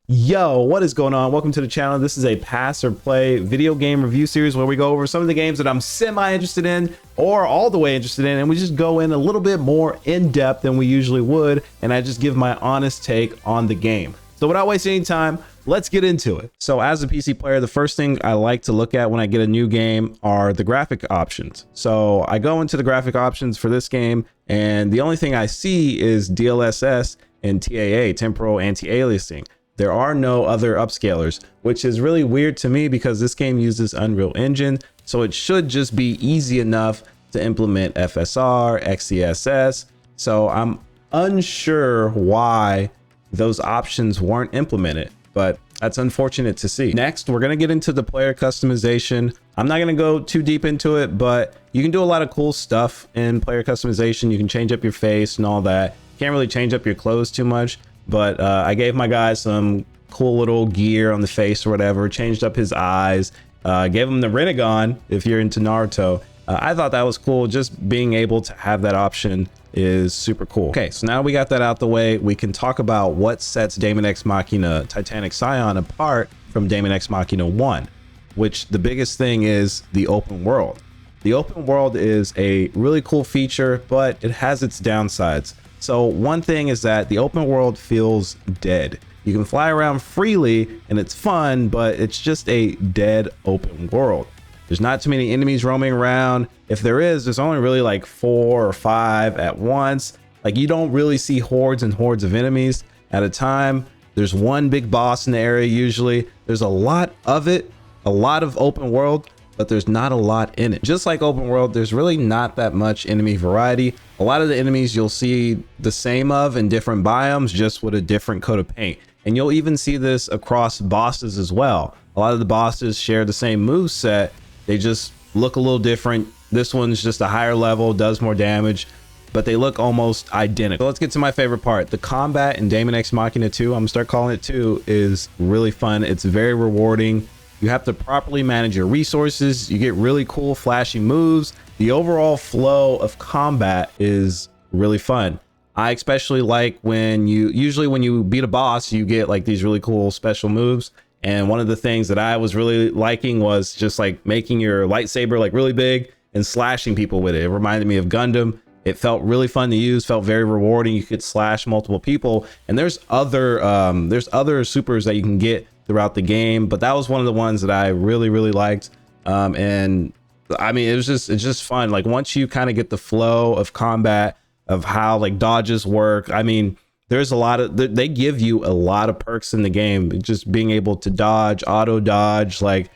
Yo, what is going on? Welcome to the channel. This is a pass or play video game review series where we go over some of the games that I'm semi interested in or all the way interested in, and we just go in a little bit more in depth than we usually would, and I just give my honest take on the game. So without wasting any time, let's get into it. So as a PC player, the first thing I like to look at when I get a new game are the graphic options. So I go into the graphic options for this game, and the only thing I see is DLSS and TAA, temporal anti-aliasing. There are no other upscalers, which is really weird to me because this game uses Unreal Engine, so it should just be easy enough to implement FSR, XeSS. So I'm unsure why those options weren't implemented, but that's unfortunate to see. Next, we're gonna get into the player customization. I'm not gonna go too deep into it, but you can do a lot of cool stuff in player customization. You can change up your face and all that. Can't really change up your clothes too much. But I gave my guy some cool little gear on the face or whatever, changed up his eyes, gave him the Rinnegan if you're into Naruto. I thought that was cool. Just being able to have that option is super cool. Okay, so now we got that out the way, we can talk about what sets Daemon X Machina Titanic Scion apart from Daemon X Machina 1, which the biggest thing is the open world. The open world is a really cool feature, but it has its downsides. So one thing is that the open world feels dead. You can fly around freely and it's fun, but it's just a dead open world. There's not too many enemies roaming around. If there is, there's only really like 4 or 5 at once. Like, you don't really see hordes and hordes of enemies at a time. There's one big boss in the area usually. There's a lot of it, a lot of open world, but there's not a lot in it. Just like open world, there's really not that much enemy variety. A lot of the enemies you'll see the same of in different biomes, just with a different coat of paint. And you'll even see this across bosses as well. A lot of the bosses share the same move set. They just look a little different. This one's just a higher level, does more damage, but they look almost identical. So let's get to my favorite part. The combat in Daemon X Machina 2, I'm gonna start calling it 2, is really fun. It's very rewarding. You have to properly manage your resources. You get really cool flashy moves. The overall flow of combat is really fun. I especially like when you beat a boss, you get like these really cool special moves. And one of the things that I was really liking was just like making your lightsaber like really big and slashing people with it. It reminded me of Gundam. It felt really fun to use, felt very rewarding. You could slash multiple people, and there's other supers that you can get throughout the game, but that was one of the ones that I really liked. And I mean, it's just fun. Like, once you kind of get the flow of combat, of how like dodges work, I mean, there's a lot of, they give you a lot of perks in the game. Just being able to dodge, auto dodge, like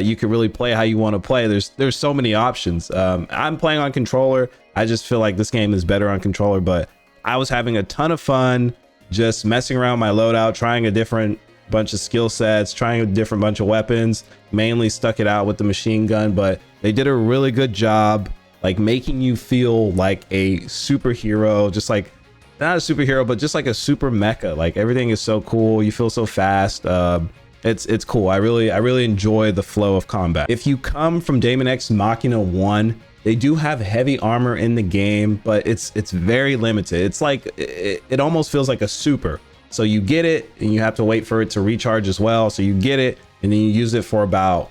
you can really play how you want to play. There's so many options. I'm playing on controller. I just feel like this game is better on controller, but I was having a ton of fun just messing around my loadout, trying a different bunch of skill sets, trying a different bunch of weapons. Mainly stuck it out with the machine gun, but they did a really good job like making you feel like a superhero, just like, not a superhero, but just like a super mecha. Like, everything is so cool, you feel so fast. It's cool. I really enjoy the flow of combat. If you come from Daemon X Machina 1, they do have heavy armor in the game, but it's very limited. It's like it almost feels like a super. So you get it and you have to wait for it to recharge as well. So you get it and then you use it for about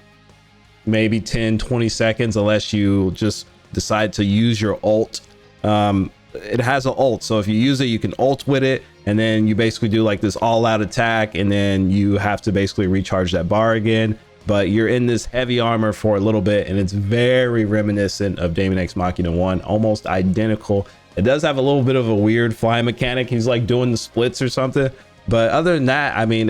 maybe 10-20 seconds, unless you just decide to use your ult. It has an ult, so if you use it, you can ult with it, and then you basically do like this all-out attack, and then you have to basically recharge that bar again. But you're in this heavy armor for a little bit, and it's very reminiscent of Daemon X Machina 1, almost identical. It does have a little bit of a weird flying mechanic. He's like doing the splits or something, but other than that, I mean,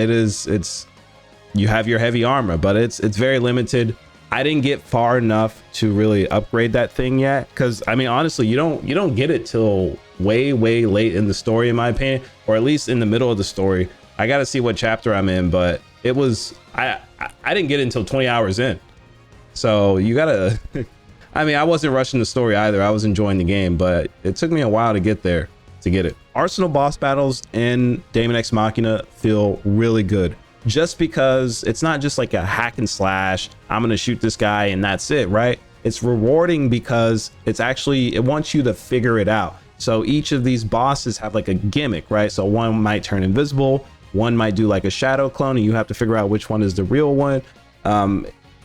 you have your heavy armor, but it's very limited. I didn't get far enough to really upgrade that thing yet, because I mean, honestly, you don't get it till way late in the story, in my opinion, or at least in the middle of the story. I got to see what chapter I'm in, but it was I didn't get it until 20 hours in. So you gotta I mean, I wasn't rushing the story either. I was enjoying the game, but it took me a while to get there to get it. Arsenal boss battles in Daemon X Machina feel really good, just because it's not just like a hack and slash, I'm gonna shoot this guy and that's it, right? It's rewarding because it wants you to figure it out. So each of these bosses have like a gimmick, right? So one might turn invisible, one might do like a shadow clone and you have to figure out which one is the real one.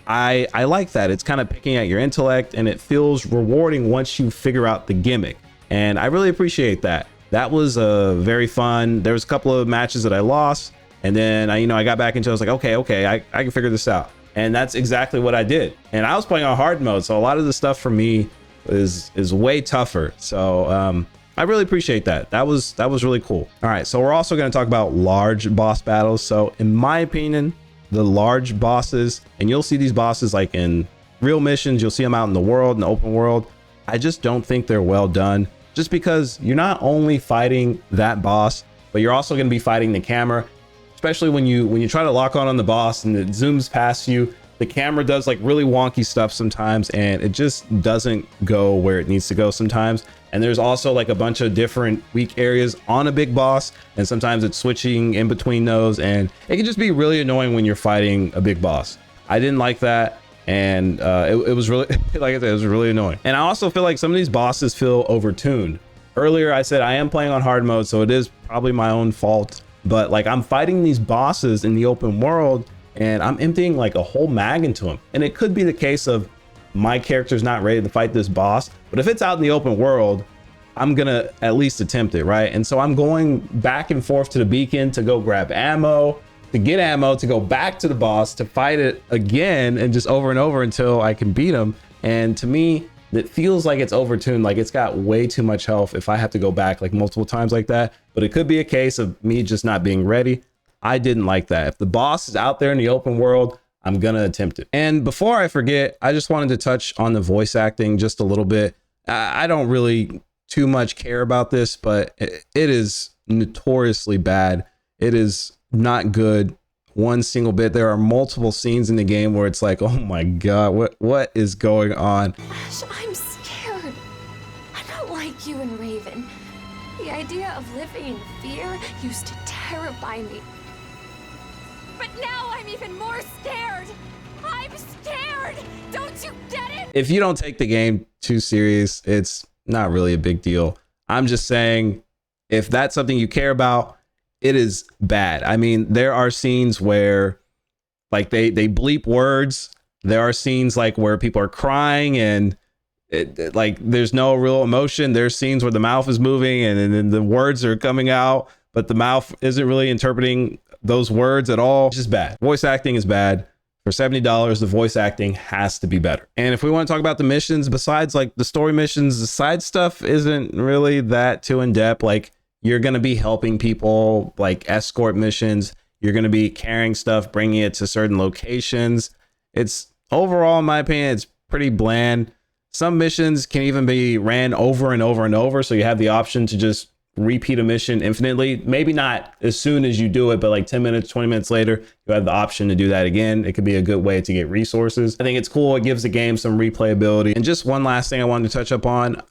I like that. It's kind of picking at your intellect, and it feels rewarding once you figure out the gimmick. And I really appreciate that. That was very fun. There was a couple of matches that I lost, and then I got back into it. I was like, okay, I can figure this out. And that's exactly what I did. And I was playing on hard mode, so a lot of the stuff for me is way tougher. So I really appreciate that. That was really cool. All right, so we're also going to talk about large boss battles. So in my opinion, the large bosses, and you'll see these bosses like in real missions, you'll see them out in the world, in the open world. I just don't think they're well done, just because you're not only fighting that boss, but you're also going to be fighting the camera, especially when you try to lock on the boss and it zooms past you. The camera does like really wonky stuff sometimes, and it just doesn't go where it needs to go sometimes. And there's also like a bunch of different weak areas on a big boss, and sometimes it's switching in between those, and it can just be really annoying when you're fighting a big boss. I didn't like that, and it was really, like I said, it was really annoying. And I also feel like some of these bosses feel overtuned. Earlier I said I am playing on hard mode, so it is probably my own fault, but like I'm fighting these bosses in the open world and I'm emptying like a whole mag into them. And it could be the case of my character's not ready to fight this boss, but if it's out in the open world, I'm gonna at least attempt it, right? And so I'm going back and forth to the beacon to go grab ammo, to get ammo, to go back to the boss, to fight it again, and just over and over until I can beat him. And to me, it feels like it's overtuned, like it's got way too much health if I have to go back like multiple times like that. But it could be a case of me just not being ready. I didn't like that. If the boss is out there in the open world, I'm gonna attempt it. And before I forget, I just wanted to touch on the voice acting just a little bit. I don't really too much care about this, but it is notoriously bad. It is not good one single bit. There are multiple scenes in the game where it's like, oh my God, what is going on? Ash, I'm scared. I'm not like you and Raven. The idea of living in fear used to terrify me. But now I'm even more scared. I'm scared. Don't you get it? If you don't take the game too serious, it's not really a big deal. I'm just saying, if that's something you care about, it is bad. I mean, there are scenes where like they bleep words. There are scenes like where people are crying and like there's no real emotion. There's scenes where the mouth is moving and then the words are coming out, but the mouth isn't really interpreting those words at all. It's just bad. Voice acting is bad. For $70, the voice acting has to be better. And if we want to talk about the missions, besides like the story missions, the side stuff isn't really that too in depth. Like you're going to be helping people, like escort missions. You're going to be carrying stuff, bringing it to certain locations. It's overall, in my opinion, it's pretty bland. Some missions can even be ran over and over and over. So you have the option to just repeat a mission infinitely. Maybe not as soon as you do it, but like 10 minutes, 20 minutes later, you have the option to do that again. It could be a good way to get resources. I think it's cool. It gives the game some replayability. And just one last thing I wanted to touch up on.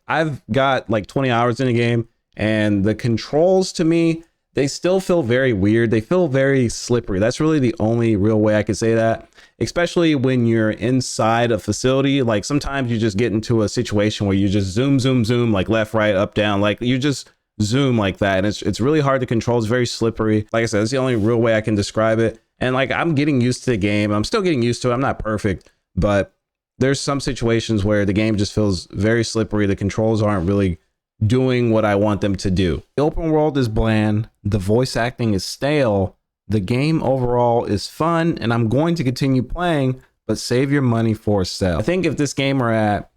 I've got like 20 hours in the game, and the controls to me, they still feel very weird. They feel very slippery. That's really the only real way I could say that, especially when you're inside a facility. Like sometimes you just get into a situation where you just zoom, like left, right, up, down, like you just zoom like that, and it's really hard to control. It's very slippery. Like I said, that's the only real way I can describe it. And like I'm getting used to the game. I'm still getting used to it. I'm not perfect, but there's some situations where the game just feels very slippery. The controls aren't really doing what I want them to do. The open world is bland. The voice acting is stale. The game overall is fun, and I'm going to continue playing, but save your money for a sale. I think if this game were at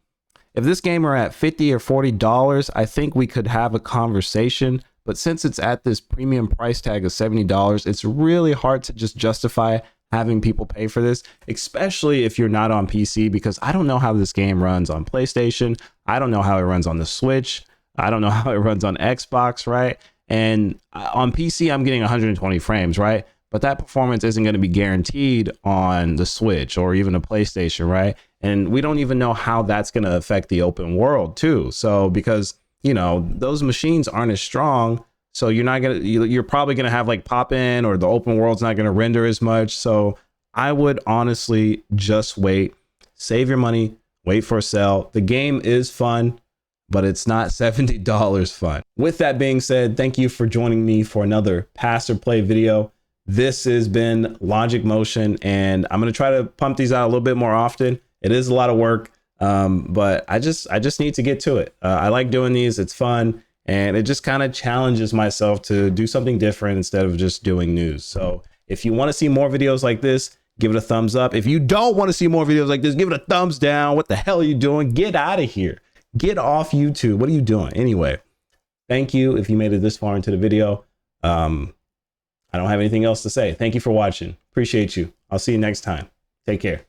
$50 or $40, I think we could have a conversation. But since it's at this premium price tag of $70, it's really hard to just justify having people pay for this, especially if you're not on PC, because I don't know how this game runs on PlayStation. I don't know how it runs on the Switch. I don't know how it runs on Xbox, right? And on PC, I'm getting 120 frames, right? But that performance isn't going to be guaranteed on the Switch or even a PlayStation, right? And we don't even know how that's going to affect the open world too. So because, you know, those machines aren't as strong, so you're probably going to have like pop in, or the open world's not going to render as much. So I would honestly just wait, save your money, wait for a sale. The game is fun. but it's not $70 fun. With that being said, thank you for joining me for another Pass or Play video. This has been Logic Motion, and I'm going to try to pump these out a little bit more often. It is a lot of work, but I just need to get to it. I like doing these. It's fun, and it just kind of challenges myself to do something different instead of just doing news. So if you want to see more videos like this, give it a thumbs up. If you don't want to see more videos like this, give it a thumbs down. What the hell are you doing? Get out of here. Get off YouTube. What are you doing? Anyway, thank you if you made it this far into the video. I don't have anything else to say. Thank you for watching. Appreciate you. I'll see you next time. Take care.